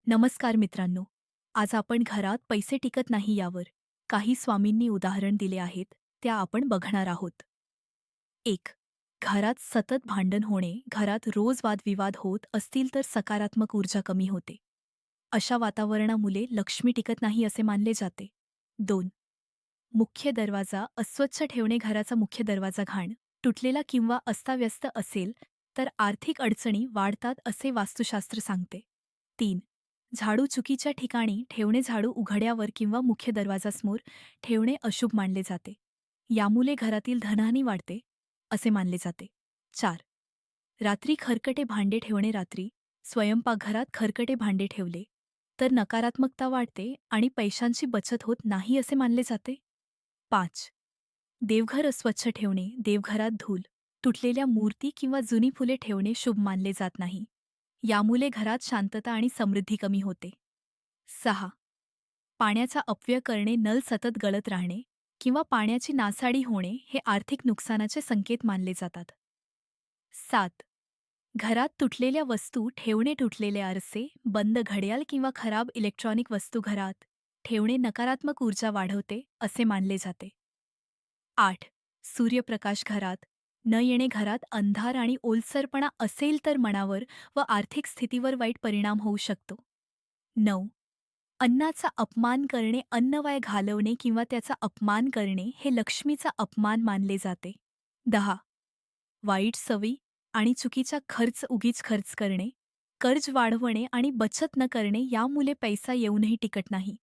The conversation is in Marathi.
नमस्कार मित्रांनो. आज आपण घरात पैसे टिकत नाही यावर काही स्वामींनी उदाहरण दिले आहेत, त्या आपण बघणार आहोत. 1. घरात सतत भांडण होणे. घरात रोज वादविवाद होत असतील तर सकारात्मक ऊर्जा कमी होते. अशा वातावरणामुळे लक्ष्मी टिकत नाही असे मानले जाते. 2. मुख्य दरवाजा अस्वच्छ ठेवणे. घराचा मुख्य दरवाजा घाण, तुटलेला किंवा अस्ताव्यस्त असेल तर आर्थिक अडचणी वाढतात असे वास्तुशास्त्र सांगते. 3. झाडू चुकीच्या ठिकाणी ठेवणे. झाडू उघड्यावर किंवा मुख्य दरवाजासमोर ठेवणे अशुभ मानले जाते. यामुळे घरातील धनहानी वाढते असे मानले जाते. 4. रात्री खरकटे भांडे ठेवणे. रात्री स्वयंपाकघरात खरकटे भांडे ठेवले तर नकारात्मकता वाढते आणि पैशांची बचत होत नाही असे मानले जाते. 5. देवघर अस्वच्छ ठेवणे. देवघरात धूल, तुटलेल्या मूर्ती किंवा जुनी फुले ठेवणे शुभ मानले जात नाही. यामुळे घरात शांतता आणि समृद्धी कमी होते. 6. पाण्याचा अपव्यय करणे. नल सतत गळत राहणे किंवा पाण्याची नासाडी होणे हे आर्थिक नुकसानाचे संकेत मानले जातात. 7. घरात तुटलेल्या वस्तू ठेवणे. तुटलेले आरसे, बंद घड्याळ किंवा खराब इलेक्ट्रॉनिक वस्तू घरात ठेवणे नकारात्मक ऊर्जा वाढवते असे मानले जाते. 8. सूर्यप्रकाश घरात न येणे. घरात अंधार आणि ओलसरपणा असेल तर मनावर व आर्थिक स्थितीवर वाईट परिणाम होऊ शकतो. 9. अन्नाचा अपमान करणे. अन्न वाया घालवणे किंवा त्याचा अपमान करणे हे लक्ष्मीचा अपमान मानले जाते. 10. वाईट सवयी आणि चुकीचा उगीच खर्च करणे, कर्ज वाढवणे आणि बचत न करणे यामुळे पैसा येऊनही टिकत नाही.